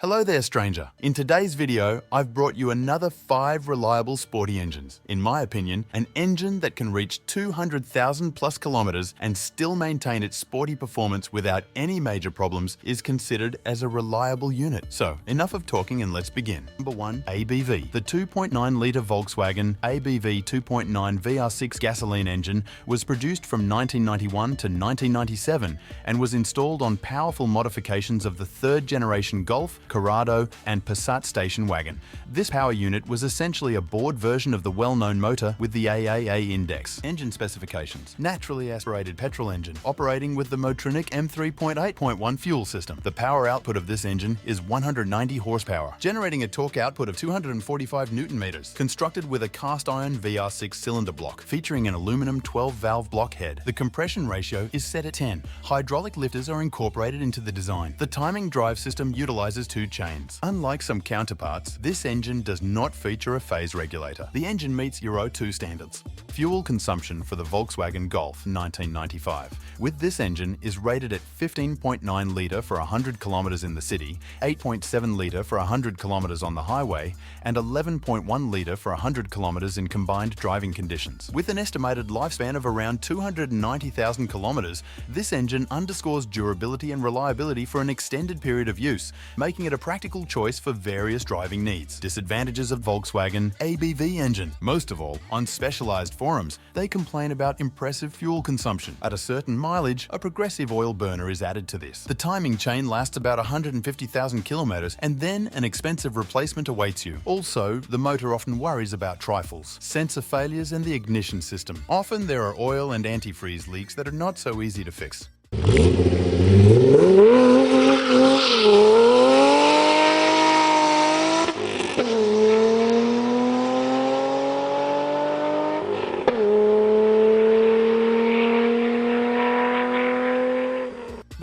Hello there, stranger. In today's video, I've brought you another 5 reliable sporty engines. In my opinion, an engine that can reach 200,000 plus kilometers and still maintain its sporty performance without any major problems is considered as a reliable unit. So, enough of talking and let's begin. Number 1 ABV. The 2.9-litre Volkswagen ABV 2.9 VR6 gasoline engine was produced from 1991 to 1997 and was installed on powerful modifications of the third-generation Golf, Corrado, and Passat station wagon. This power unit was essentially a bored version of the well-known motor with the AAA index. Engine specifications: naturally aspirated petrol engine operating with the Motrinic M3.8.1 fuel system. The power output of this engine is 190 horsepower, generating a torque output of 245 Newton meters. Constructed with a cast-iron VR6 cylinder block featuring an aluminum 12-valve block head. The compression ratio is set at 10. Hydraulic lifters are incorporated into the design. The timing drive system utilizes 2 chains. Unlike some counterparts, this engine does not feature a phase regulator. The engine meets Euro 2 standards. Fuel consumption for the Volkswagen Golf 1995 with this engine is rated at 15.9 litre for 100 kilometers in the city, 8.7 litre for 100 kilometers on the highway, and 11.1 litre for 100 kilometers in combined driving conditions. With an estimated lifespan of around 290,000 kilometers, this engine underscores durability and reliability for an extended period of use, making it a practical choice for various driving needs. Disadvantages of Volkswagen ABV engine. Most of all, on specialized forums, they complain about impressive fuel consumption. At a certain mileage, a progressive oil burner is added to this. The timing chain lasts about 150,000 kilometers, and then an expensive replacement awaits you. Also, the motor often worries about trifles, sensor failures, and the ignition system. Often there are oil and antifreeze leaks that are not so easy to fix.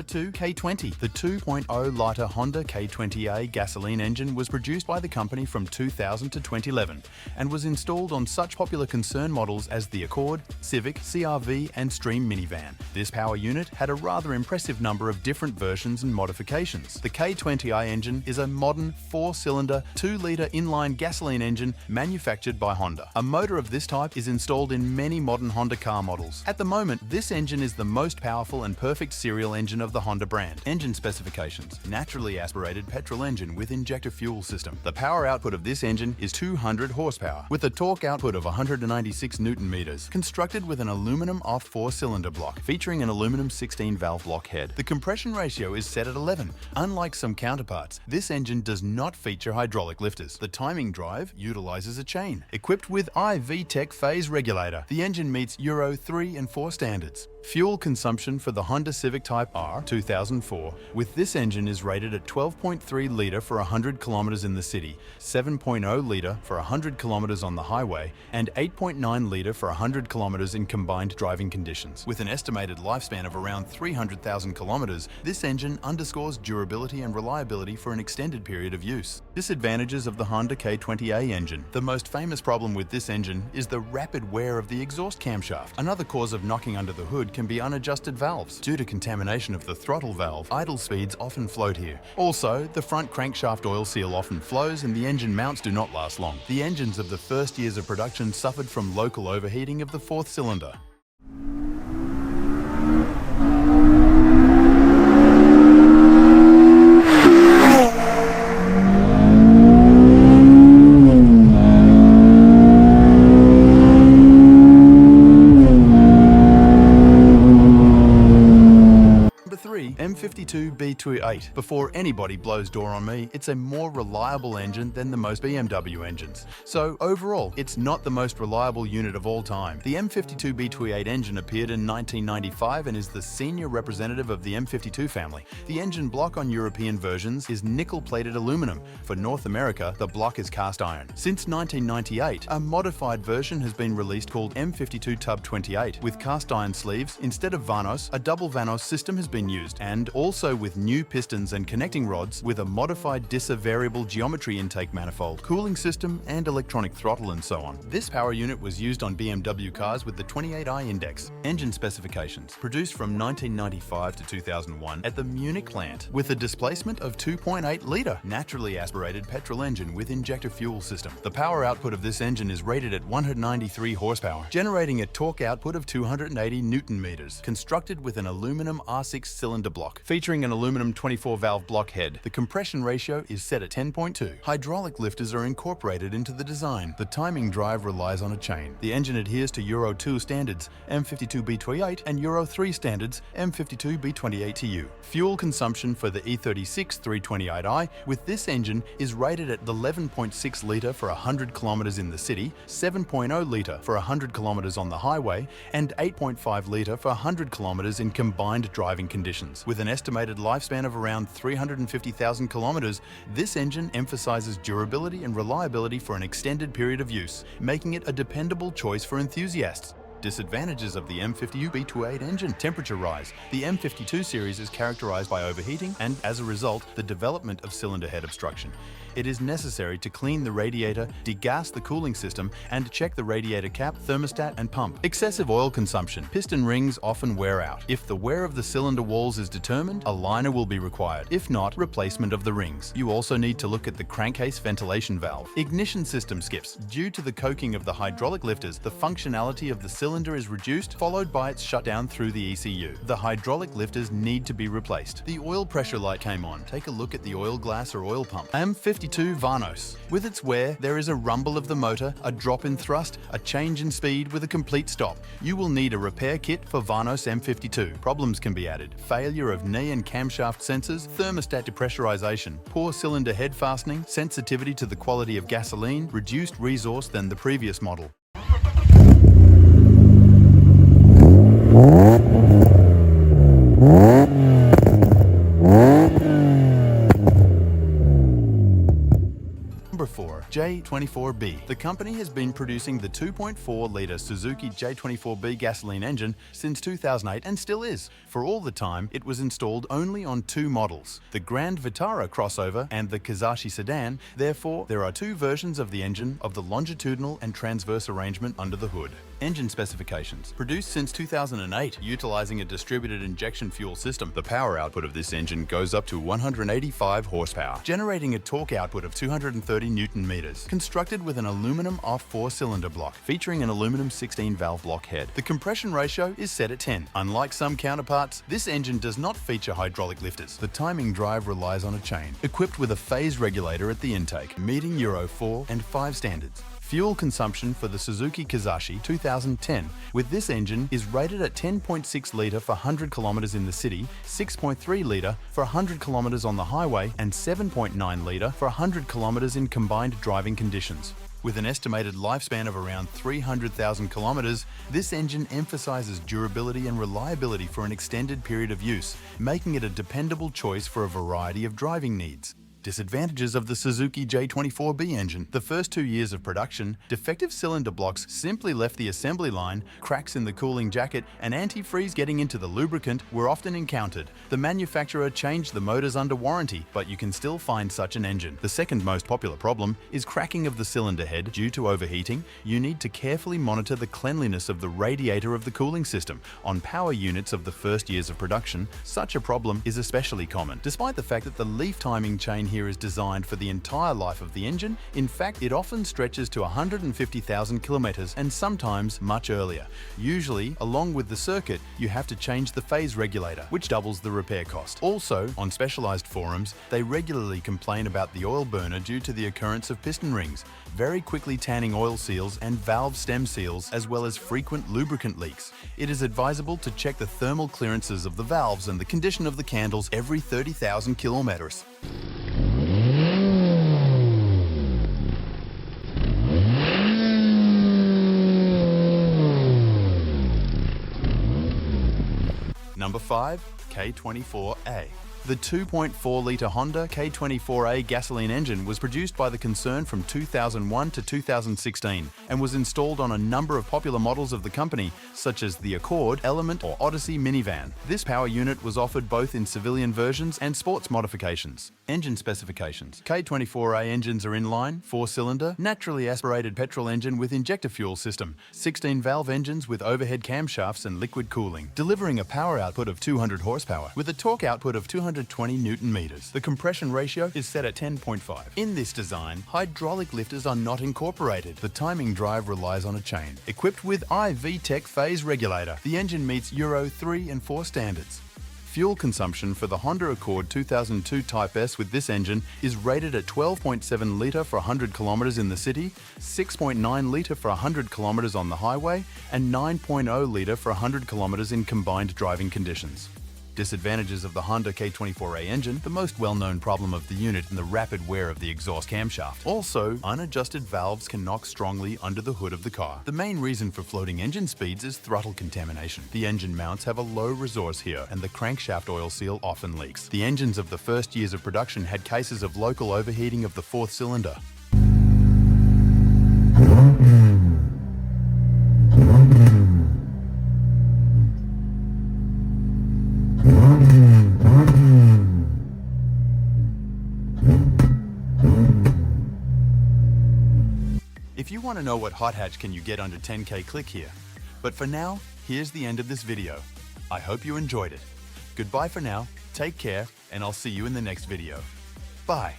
No.2 K20. The 2.0-litre Honda K20A gasoline engine was produced by the company from 2000 to 2011 and was installed on such popular concern models as the Accord, Civic, CR-V and Stream minivan. This power unit had a rather impressive number of different versions and modifications. The K20A engine is a modern 4-cylinder, 2-litre inline gasoline engine manufactured by Honda. A motor of this type is installed in many modern Honda car models. At the moment, this engine is the most powerful and perfect serial engine of the Honda brand. Engine specifications: naturally aspirated petrol engine with injector fuel system. The power output of this engine is 200 horsepower with a torque output of 196 Newton meters. Constructed with an aluminum off 4-cylinder block featuring an aluminum 16-valve block head. The compression ratio is set at 11. Unlike some counterparts, this engine does not feature hydraulic lifters. The timing drive utilizes a chain. Equipped with iVTEC phase regulator, the engine meets Euro 3 and 4 standards. Fuel consumption for the Honda Civic Type R 2004 with this engine is rated at 12.3 litre for 100 kilometers in the city, 7.0 litre for 100 kilometers on the highway, and 8.9 litre for 100 kilometers in combined driving conditions. With an estimated lifespan of around 300,000 kilometers, this engine underscores durability and reliability for an extended period of use. Disadvantages of the Honda K20A engine. The most famous problem with this engine is the rapid wear of the exhaust camshaft. Another cause of knocking under the hood can be unadjusted valves. Due to contamination of the throttle valve, idle speeds often float here. Also, the front crankshaft oil seal often flows and the engine mounts do not last long. The engines of the first years of production suffered from local overheating of the 4th cylinder. M52B28. Before anybody blows door on me, it's a more reliable engine than the most BMW engines. So overall, it's not the most reliable unit of all time. The M52B28 engine appeared in 1995 and is the senior representative of the M52 family. The engine block on European versions is nickel-plated aluminum. For North America, the block is cast iron. Since 1998, a modified version has been released called M52 Tub 28. With cast iron sleeves, instead of Vanos, a double Vanos system has been used, and also with new new pistons and connecting rods with a modified variable geometry intake manifold, cooling system and electronic throttle and so on. This power unit was used on BMW cars with the 28i index. Engine specifications. Produced from 1995 to 2001 at the Munich plant with a displacement of 2.8 litre, naturally aspirated petrol engine with injector fuel system. The power output of this engine is rated at 193 horsepower, generating a torque output of 280 Newton meters. Constructed with an aluminum R6 cylinder block, featuring an aluminum 24-valve block head. The compression ratio is set at 10.2. Hydraulic lifters are incorporated into the design. The timing drive relies on a chain. The engine adheres to Euro 2 standards M52B28 and Euro 3 standards M52B28TU. Fuel consumption for the E36 328i with this engine is rated at 11.6 litre for 100 kilometers in the city, 7.0 litre for 100 kilometers on the highway, and 8.5 litre for 100 kilometers in combined driving conditions. With an estimated lifespan of around 350,000 kilometers, this engine emphasizes durability and reliability for an extended period of use, making it a dependable choice for enthusiasts. Disadvantages of the M52B28 engine: temperature rise. The M52 series is characterized by overheating and, as a result, the development of cylinder head obstruction. It is necessary to clean the radiator, degas the cooling system, and check the radiator cap, thermostat, and pump. Excessive oil consumption. Piston rings often wear out. If the wear of the cylinder walls is determined, a liner will be required. If not, replacement of the rings. You also need to look at the crankcase ventilation valve. Ignition system skips. Due to the coking of the hydraulic lifters, the functionality of the cylinder is reduced, followed by its shutdown through the ECU. The hydraulic lifters need to be replaced. The oil pressure light came on. Take a look at the oil glass or oil pump. M52 Vanos. With its wear, there is a rumble of the motor, a drop in thrust, a change in speed with a complete stop. You will need a repair kit for Vanos M52. Problems can be added: failure of knee and camshaft sensors, thermostat depressurization, poor cylinder head fastening, sensitivity to the quality of gasoline, reduced resource than the previous model. No.4 J24B. The company has been producing the 2.4-litre Suzuki J24B gasoline engine since 2008 and still is. For all the time, it was installed only on two models, the Grand Vitara crossover and the Kizashi sedan. Therefore, there are two versions of the engine of the longitudinal and transverse arrangement under the hood. Engine specifications. Produced since 2008, utilizing a distributed injection fuel system, the power output of this engine goes up to 185 horsepower, generating a torque output of 230 Newton meters. Constructed with an aluminum off-4 cylinder block, featuring an aluminum 16-valve block head. The compression ratio is set at 10. Unlike some counterparts, this engine does not feature hydraulic lifters. The timing drive relies on a chain, equipped with a phase regulator at the intake, meeting Euro 4 and 5 standards. Fuel consumption for the Suzuki Kizashi 2010 with this engine is rated at 10.6 litre for 100 kilometers in the city, 6.3 litre for 100 kilometers on the highway, and 7.9 litre for 100 kilometers in combined driving conditions. With an estimated lifespan of around 300,000 kilometers, this engine emphasizes durability and reliability for an extended period of use, making it a dependable choice for a variety of driving needs. Disadvantages of the Suzuki J24B engine. The first 2 years of production, defective cylinder blocks simply left the assembly line, cracks in the cooling jacket, and antifreeze getting into the lubricant were often encountered. The manufacturer changed the motors under warranty, but you can still find such an engine. The second most popular problem is cracking of the cylinder head due to overheating. You need to carefully monitor the cleanliness of the radiator of the cooling system. On power units of the first years of production, such a problem is especially common. Despite the fact that the leaf timing chain here is designed for the entire life of the engine, in fact it often stretches to 150,000 kilometers and sometimes much earlier. Usually, along with the circuit, you have to change the phase regulator, which doubles the repair cost. Also, on specialized forums, they regularly complain about the oil burner due to the occurrence of piston rings, very quickly tanning oil seals and valve stem seals, as well as frequent lubricant leaks. It is advisable to check the thermal clearances of the valves and the condition of the candles every 30,000 kilometers. No.5 K24A. The 2.4-litre Honda K24A gasoline engine was produced by the concern from 2001 to 2016 and was installed on a number of popular models of the company, such as the Accord, Element or Odyssey minivan. This power unit was offered both in civilian versions and sports modifications. Engine specifications. K24A engines are inline, 4-cylinder, naturally aspirated petrol engine with injector fuel system, 16-valve engines with overhead camshafts and liquid cooling, delivering a power output of 200 horsepower with a torque output of 220 Newton meters. The compression ratio is set at 10.5. In this design, hydraulic lifters are not incorporated. The timing drive relies on a chain. Equipped with IV Tech phase regulator, the engine meets Euro 3 and 4 standards. Fuel consumption for the Honda Accord 2002 Type S with this engine is rated at 12.7 litre for 100 kilometres in the city, 6.9 litre for 100 kilometres on the highway, and 9.0 litre for 100 kilometres in combined driving conditions. Disadvantages of the Honda K24A engine: the most well-known problem of the unit and the rapid wear of the exhaust camshaft. Also, unadjusted valves can knock strongly under the hood of the car. The main reason for floating engine speeds is throttle contamination. The engine mounts have a low resource here and the crankshaft oil seal often leaks. The engines of the first years of production had cases of local overheating of the 4th cylinder. If you want to know what hot hatch can you get under 10K, click here. But for now, here's the end of this video. I hope you enjoyed it. Goodbye for now, take care, and I'll see you in the next video. Bye.